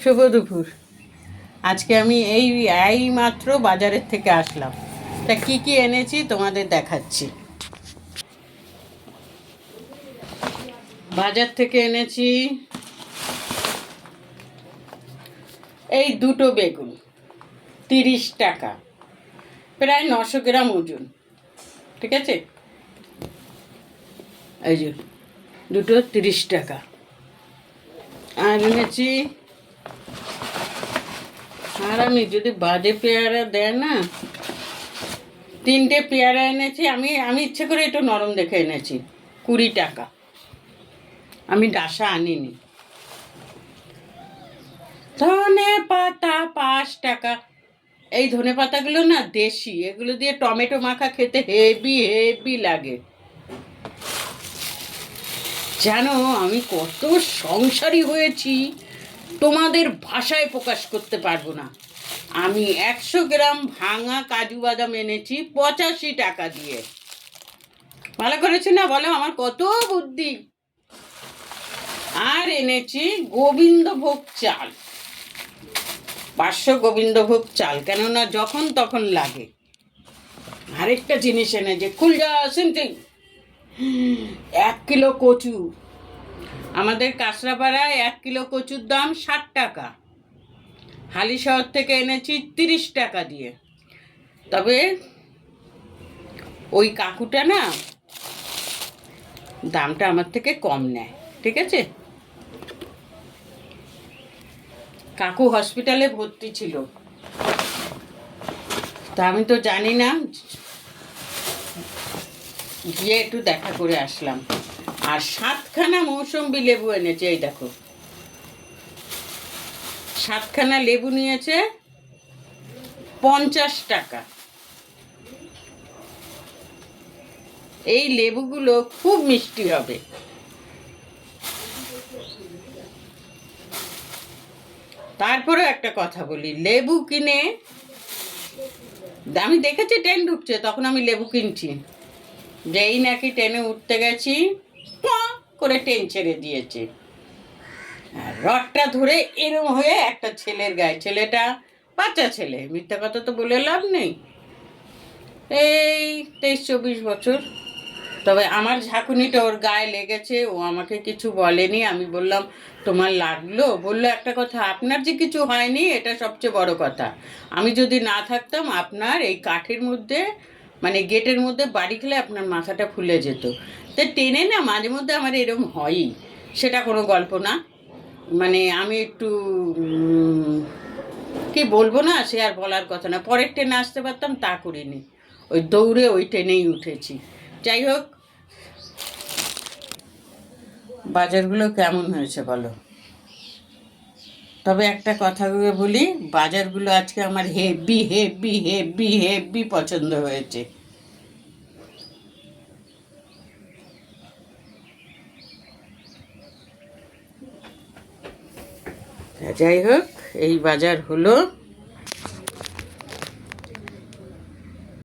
শুভ দুপুর। আজকে আমি এই মাত্র বাজারের থেকে আসলাম। তা কি কি এনেছি তোমাদের দেখাচ্ছি। বাজার থেকে এনেছি এই দুটো বেগুন, 30 টাকা, প্রায় 900 গ্রাম ওজন। ঠিক আছে, এই যে দুটো 30 টাকা। আর এনেছি, আর আমি যদি বাজে পেয়ারা দেয় না, 3টে পেয়ারা এনেছি। আমি আমি ইচ্ছে করে একটু নরম দেখে এনেছি, 20 টাকা। আমি ডাসা আনিনি। ধনে পাতা 5 টাকা। এই ধনে পাতাগুলো না দেশি, এগুলো দিয়ে টমেটো মাখা খেতে হেভি হেভি লাগে। জানো আমি কত সংসারী হয়েছি, তোমাদের ভাষায় প্রকাশ করতে পারবো না। আমি 100 গ্রাম ভাঙা কাজু বাদাম এনেছি 85 টাকা দিয়ে। ভালো করেছি না বলো? আমার কত বুদ্ধি। আর এনেছি গোবিন্দভোগ চাল, 500 গোবিন্দভোগ চাল, কেননা যখন তখন লাগে। আরেকটা জিনিস এনেছে, খুলজা শুনছি, 1 কিলো কচু। আমাদের কাঁচরাপাড়ায় 1 কিলো কচুর দাম 60 টাকা। হালিশহর থেকে এনেছি 30 টাকা দিয়ে। তবে ওই কাকুটা না দামটা আমার থেকে কম নেয়। ঠিক আছে, কাকু হসপিটালে ভর্তি ছিল, তা আমি তো জানি না, গিয়ে একটু দেখা করে আসলাম। আর 7খানা মৌসম্বি লেবু এনেছে, এই দেখো, 7খানা লেবু নিয়েছে 50 টাকা। এই লেবুগুলো খুব মিষ্টি হবে। তারপরে একটা কথা বলি, লেবু কিনে, আমি দেখেছি ট্রেন ঢুকছে, তখন আমি লেবু কিনছি। যেই নাকি ট্রেনে উঠতে গেছি, করে ট্রেন ছেড়ে দিয়েছে। আর রডটা ধরে এরম হয়ে একটা ছেলের গায়ে, ছেলেটা বাচ্চা ছেলে, মিথ্যা কথা তো বলে লাভ নেই, এই 23-24 বছর। তবে আমার ঝাঁকুনিটা ওর গায়ে লেগেছে, ও আমাকে কিছু বলেনি। আমি বললাম তোমার লাগলো? বললো একটা কথা, আপনার যে কিছু হয়নি এটা সবচেয়ে বড় কথা। আমি যদি না থাকতাম আপনার এই কাঠের মধ্যে, মানে গেটের মধ্যে বাড়ি খেলে আপনার মাথাটা ফুলে যেত। তো টেনে না মাঝে মধ্যে আমার এরম হয়ই, সেটা কোনো গল্প না। মানে আমি একটু কি বলবো না, সে আর বলার কথা না। পরের ট্রেনে আসতে পারতাম, তা করিনি, ওই দৌড়ে ওই ট্রেনেই উঠেছি। যাই হোক, বাজারগুলো কেমন হয়েছে বলো? তবে একটা কথা বলি, বাজারগুলো আজকে আমার হেভি হেভি হেভি হেভি পছন্দ হয়েছে। যাই হোক, এই বাজার হলো।